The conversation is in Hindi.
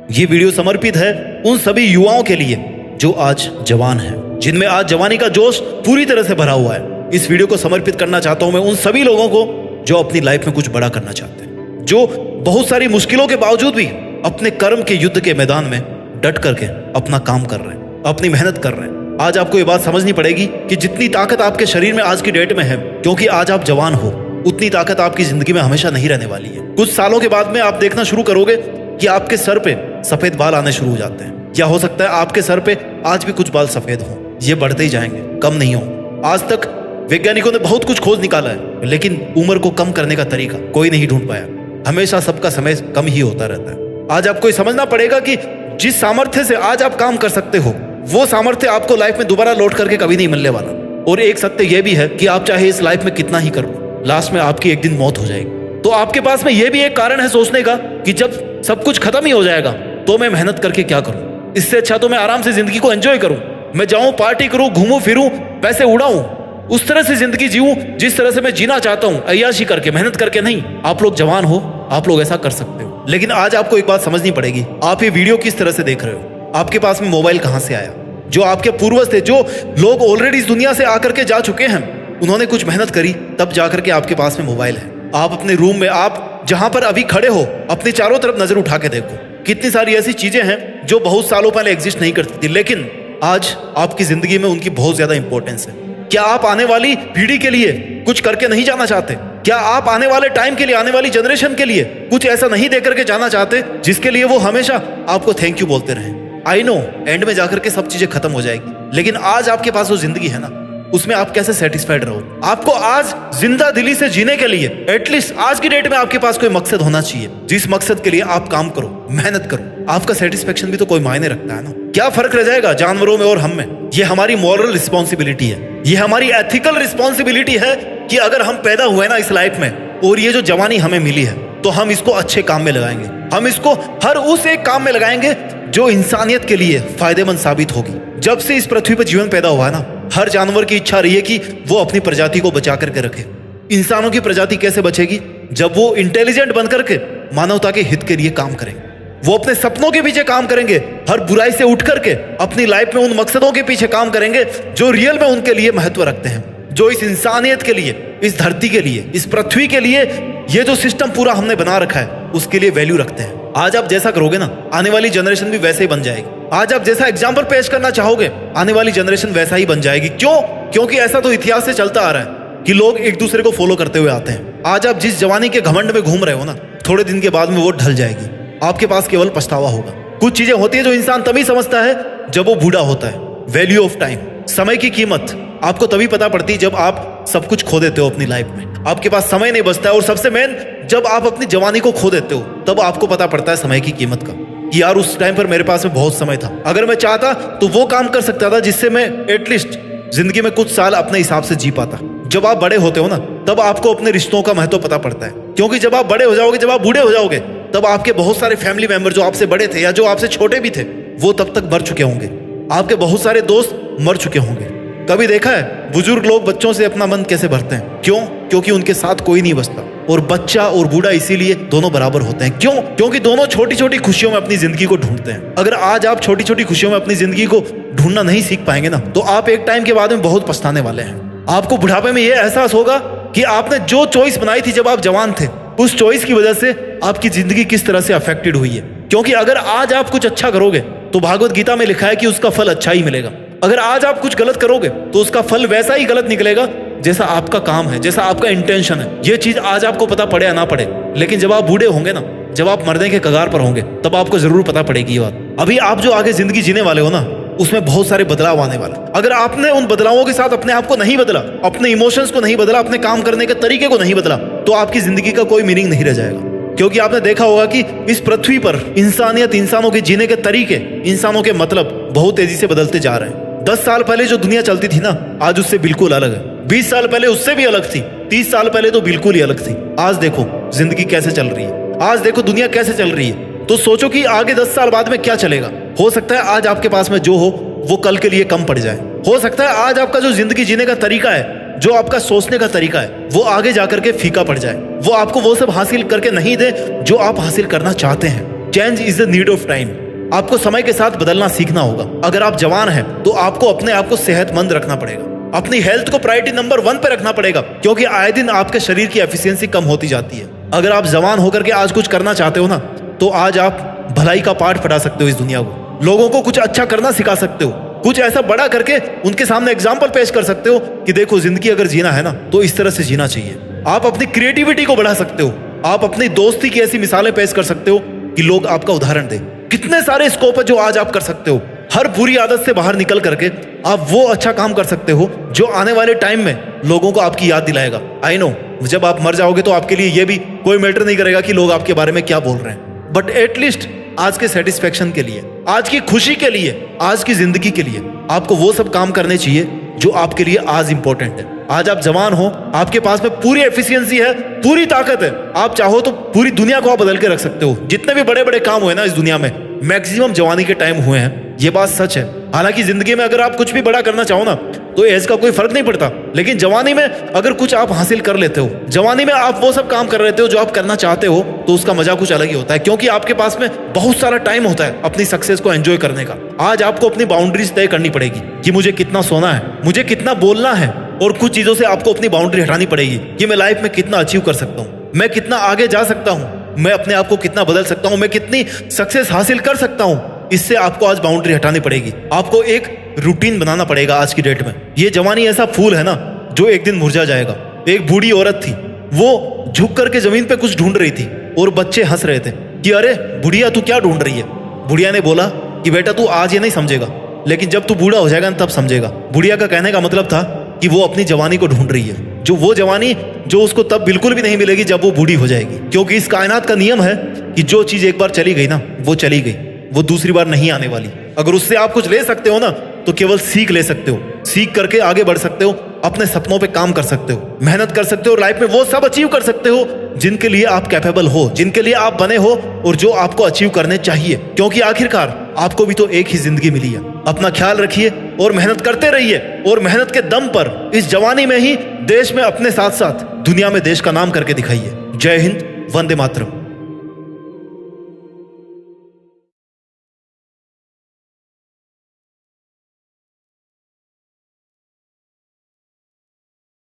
ये वीडियो समर्पित है उन सभी युवाओं के लिए जो आज जवान हैं, जिनमें आज जवानी का जोश पूरी तरह से भरा हुआ है। इस वीडियो को समर्पित करना चाहता हूं मैं उन सभी लोगों को जो अपनी लाइफ में कुछ बड़ा करना चाहते हैं, जो बहुत सारी मुश्किलों के बावजूद भी अपने कर्म के युद्ध के मैदान में डट करके अपना काम कर रहे हैं, अपनी मेहनत कर रहे हैं। आज आपको ये बात समझनी पड़ेगी कि जितनी ताकत आपके शरीर में आज की डेट में है, क्योंकि आज आप जवान हो, उतनी ताकत आपकी जिंदगी में हमेशा नहीं रहने वाली है। कुछ सालों के बाद में आप देखना शुरू करोगे कि आपके सर पे सफेद बाल आने शुरू हो जाते हैं, या हो सकता है आपके सर पे आज भी कुछ बाल सफेद हों। ये बढ़ते ही जाएंगे, कम नहीं हो। आज तक वैज्ञानिकों ने बहुत कुछ खोज निकाला है, लेकिन उम्र को कम करने का तरीका कोई नहीं ढूंढ पाया। हमेशा सबका समय कम ही होता रहता है। आज आपको ये समझना पड़ेगा कि जिस सामर्थ्य से आज आप काम कर सकते हो, वो सामर्थ्य आपको लाइफ में दोबारा लौट करके कभी नहीं मिलने वाला। और एक सत्य यह भी है कि आप चाहे इस लाइफ में कितना ही करो, लास्ट में आपकी एक दिन मौत हो जाएगी। तो आपके पास में यह भी एक कारण है सोचने का कि जब सब कुछ खत्म ही हो जाएगा तो मैं मेहनत करके क्या करूं। इससे अच्छा तो मैं आराम से जिंदगी को एंजॉय करूं, मैं जाऊं, पार्टी करूं, घूमूं फिरूं, पैसे उड़ाऊं, उस तरह से जिंदगी जीऊं जिस तरह से मैं जीना चाहता हूं, अय्याशी करके, मेहनत करके नहीं। आप लोग जवान हो, आप लोग ऐसा कर सकते हो। लेकिन आज आपको एक बात समझनी पड़ेगी, आप ये वीडियो किस तरह से देख रहे हो, आपके पास में मोबाइल कहां से आया। जो आपके पूर्वज थे, जो लोग ऑलरेडी इस दुनिया से आकर के जा चुके हैं, उन्होंने कुछ मेहनत करी, तब जाकर के आपके पास में मोबाइल है। आप अपने रूम में, आप जहां पर अभी खड़े हो, अपनी चारों तरफ नजर उठा के देखो, कितनी सारी ऐसी चीजें हैं जो बहुत सालों पहले एग्जिस्ट नहीं करती थी, लेकिन आज आपकी जिंदगी में उनकी बहुत ज्यादा इंपॉर्टेंस है। क्या आप आने वाली पीढ़ी के लिए कुछ करके नहीं जाना चाहते? क्या आप आने वाले टाइम के लिए, आने वाली जनरेशन के लिए कुछ ऐसा नहीं दे करके जाना चाहते जिसके लिए वो हमेशा आपको थैंक यू बोलते रहे? आई नो एंड में जाकर के सब चीजें खत्म हो जाएगी, लेकिन आज आपके पास वो जिंदगी है ना, उसमें आप कैसे सेटिस्फाइड रहो। आपको आज जिंदा दिली से जीने के लिए एटलीस्ट आज की डेट में आपके पास कोई मकसद होना चाहिए, जिस मकसद के लिए आप काम करो, मेहनत करो। आपका सेटिस्फेक्शन भी तो कोई मायने रखता है ना। क्या फर्क रह जाएगा जानवरों में और हम में? ये हमारी मॉरल रिस्पॉन्सिबिलिटी है, ये हमारी एथिकल रिस्पॉन्सिबिलिटी है कि अगर हम पैदा हुए ना इस लाइफ में, और ये जो जवानी हमें मिली है, तो हम इसको अच्छे काम में लगाएंगे। हम इसको हर उस एक काम में लगाएंगे जो इंसानियत के लिए फायदेमंद साबित होगी। जब से इस पृथ्वी पर जीवन पैदा हुआ है ना, हर जानवर की इच्छा रही है कि वो अपनी प्रजाति को बचा करके रखे। इंसानों की प्रजाति कैसे बचेगी? जब वो इंटेलिजेंट बनकर के मानवता के हित के लिए काम करेंगे, वो अपने सपनों के पीछे काम करेंगे, हर बुराई से उठ करके अपनी लाइफ में उन मकसदों के पीछे काम करेंगे जो रियल में उनके लिए महत्व रखते हैं, जो इस इंसानियत के लिए, इस धरती के लिए, इस पृथ्वी के लिए, ये जो सिस्टम पूरा हमने बना रखा है उसके लिए वैल्यू रखते हैं। आज आप जैसा करोगे ना, आने वाली जनरेशन भी वैसे ही बन जाएगी। आज आप जैसा एग्जाम्पल पेश करना चाहोगे, आने वाली जनरेशन वैसा ही बन जाएगी। क्यों? क्योंकि ऐसा तो इतिहास से चलता आ रहा है कि लोग एक दूसरे को फॉलो करते हुए आते हैं। आज आप जिस जवानी के घमंड में घूम रहे हो ना, थोड़े दिन के बाद में वो ढल जाएगी। आपके पास केवल पछतावा होगा। कुछ चीजें होती है जो इंसान तभी समझता है जब वो बूढ़ा होता है। वैल्यू ऑफ टाइम, समय की कीमत आपको तभी पता पड़ती है जब आप सब कुछ खो देते हो अपनी लाइफ में, आपके पास समय नहीं बचता है। और सबसे मेन, जब आप अपनी जवानी को खो देते हो, तब आपको पता पड़ता है समय की कीमत का, कि यार उस टाइम पर मेरे पास में बहुत समय था, अगर मैं चाहता तो वो काम कर सकता था जिससे मैं एटलीस्ट जिंदगी में कुछ साल अपने हिसाब से जी पाता। जब आप बड़े होते हो ना, तब आपको अपने रिश्तों का महत्व पता पड़ता है, क्योंकि जब आप बड़े हो जाओगे, जब आप बूढ़े हो जाओगे, तब आपके बहुत सारे फैमिली मेंबर जो आपसे बड़े थे या जो आपसे छोटे भी थे, वो तब तक मर चुके होंगे। आपके बहुत सारे दोस्त मर चुके होंगे। कभी देखा है बुजुर्ग लोग बच्चों से अपना मन कैसे भरते हैं? क्यों? क्योंकि उनके साथ कोई नहीं बचता। और बच्चा और बूढ़ा इसीलिए दोनों बराबर होते हैं। क्यों? क्योंकि दोनों छोटी छोटी खुशियों में अपनी जिंदगी को ढूंढते हैं। अगर आज आप छोटी छोटी खुशियों में अपनी जिंदगी को ढूंढना नहीं सीख पाएंगे ना, तो आप एक टाइम के बाद में बहुत पछताने वाले हैं। आपको बुढ़ापे में यह एहसास होगा कि आपने जो चॉइस बनाई थी जब आप जवान थे, उस चॉइस की वजह से आपकी जिंदगी किस तरह से अफेक्टेड हुई है। क्योंकि अगर आज आप कुछ अच्छा करोगे तो भागवत गीता में लिखा है कि उसका फल अच्छा ही मिलेगा। अगर आज आप कुछ गलत करोगे तो उसका फल वैसा ही गलत निकलेगा जैसा आपका काम है, जैसा आपका इंटेंशन है। ये चीज आज आपको पता पड़े या ना पड़े, लेकिन जब आप बूढ़े होंगे ना, जब आप मरने के कगार पर होंगे, तब आपको जरूर पता पड़ेगी ये बात। अभी आप जो आगे जिंदगी जीने वाले हो ना, उसमें बहुत सारे बदलाव आने वाले। अगर आपने उन बदलावों के साथ अपने आप को नहीं बदला, अपने इमोशंस को नहीं बदला, अपने काम करने के तरीके को नहीं बदला, तो आपकी जिंदगी का कोई मीनिंग नहीं रह जाएगा। क्योंकि आपने देखा होगा कि इस पृथ्वी पर इंसानियत, इंसानों के जीने के तरीके, इंसानों के मतलब बहुत तेजी से बदलते जा रहे हैं। 10 साल पहले जो दुनिया चलती थी ना, आज उससे बिल्कुल अलग है। 20 साल पहले उससे भी अलग थी। 30 साल पहले तो बिल्कुल ही अलग थी। आज देखो जिंदगी कैसे चल रही है, आज देखो दुनिया कैसे चल रही है। तो सोचो कि आगे 10 साल बाद में क्या चलेगा। हो सकता है आज आपके पास में जो हो वो कल के लिए कम पड़ जाए। हो सकता है आज आपका जो जिंदगी जीने का तरीका है, जो आपका सोचने का तरीका है, वो आगे जाकर के फीका पड़ जाए। वो आपको वो सब हासिल करके नहीं दे जो आप हासिल करना चाहते हैं। Change is the need of time. आपको समय के साथ बदलना सीखना होगा। अगर आप जवान हैं तो आपको अपने आप को सेहतमंद रखना पड़ेगा, अपनी हेल्थ को प्रायोरिटी नंबर 1 पे रखना पड़ेगा, क्योंकि आए दिन आपके शरीर की एफिशिएंसी कम होती जाती है। अगर आप जवान होकर के आज कुछ करना चाहते हो ना, तो आज आप भलाई का पाठ पढ़ा सकते हो इस दुनिया को, लोगों को कुछ अच्छा करना सिखा सकते हो, कुछ ऐसा बड़ा करके उनके सामने एग्जाम्पल पेश कर सकते हो कि देखो जिंदगी अगर जीना है ना तो इस तरह से जीना चाहिए। आप अपनी क्रिएटिविटी को बढ़ा सकते हो, आप अपनी दोस्ती की ऐसी मिसालें पेश कर सकते हो कि लोग आपका उदाहरण दें। कितने सारे स्कोप है जो आज आप कर सकते हो। हर बुरी आदत से बाहर निकल करके आप वो अच्छा काम कर सकते हो जो आने वाले टाइम में लोगों को आपकी याद दिलाएगा। आई नो जब आप मर जाओगे तो आपके लिए ये भी कोई मैटर नहीं करेगा कि लोग आपके बारे में क्या बोल रहे हैं, बट एटलीस्ट आज के सेटिस्फेक्शन के लिए, आज की खुशी के लिए, आज की जिंदगी के लिए आपको वो सब काम करने चाहिए जो आपके लिए आज इंपॉर्टेंट है। आज आप जवान हो, आपके पास में पूरी एफिशिएंसी है, पूरी ताकत है। आप चाहो तो पूरी दुनिया को आप बदल के रख सकते हो। जितने भी बड़े बड़े काम हुए ना इस दुनिया में, मैक्सिमम जवानी के टाइम हुए हैं, ये बात सच है। हालांकि जिंदगी में अगर आप कुछ भी बड़ा करना चाहो ना तो एज का कोई फर्क नहीं पड़ता, लेकिन जवानी में अगर कुछ आप हासिल कर लेते हो, जवानी में आप वो सब काम कर लेते हो जो आप करना चाहते हो, तो उसका मजा कुछ अलग ही होता है, क्योंकि आपके पास में बहुत सारा टाइम होता है अपनी सक्सेस को एंजॉय करने का। आज आपको अपनी बाउंड्रीज तय करनी पड़ेगी कि मुझे कितना सोना है, मुझे कितना बोलना है, और कुछ चीजों से आपको अपनी बाउंड्री हटानी पड़ेगी कि मैं लाइफ में कितना अचीव कर सकता हूँ, मैं कितना आगे जा सकता हूँ, मैं अपने आप को कितना बदल सकता हूँ, मैं कितनी सक्सेस हासिल कर सकता हूँ। इससे आपको आज बाउंड्री हटानी पड़ेगी। आपको एक रूटीन बनाना पड़ेगा आज की डेट में। ये जवानी ऐसा फूल है ना जो एक दिन मुरझा जाएगा। एक बूढ़ी औरत थी, वो झुक करके जमीन पे कुछ ढूंढ रही थी और बच्चे हंस रहे थे कि अरे बुढ़िया तू क्या ढूंढ रही है। बुढ़िया ने बोला कि बेटा तू आज ये नहीं समझेगा, लेकिन जब तू बूढ़ा हो जाएगा तब समझेगा। बुढ़िया का कहने का मतलब था कि वो अपनी जवानी को ढूंढ रही है, जो वो जवानी जो उसको तब बिल्कुल भी नहीं मिलेगी जब वो बूढ़ी हो जाएगी, क्योंकि इस कायनात का नियम है कि जो चीज एक बार चली गई ना वो चली गई, वो दूसरी बार नहीं आने वाली। अगर उससे आप कुछ ले सकते हो ना तो केवल सीख ले सकते हो, सीख करके आगे बढ़ सकते हो, अपने सपनों पे काम कर सकते हो, मेहनत कर सकते हो, लाइफ में वो सब अचीव कर सकते हो जिनके लिए आप कैपेबल हो, जिनके लिए आप बने हो और जो आपको अचीव करने चाहिए, क्योंकि आखिरकार आपको भी तो एक ही जिंदगी मिली है। अपना ख्याल रखिए और मेहनत करते रहिए, और मेहनत के दम पर इस जवानी में ही देश में अपने साथ साथ दुनिया में देश का नाम करके दिखाइए। जय हिंद, वंदे मातरम।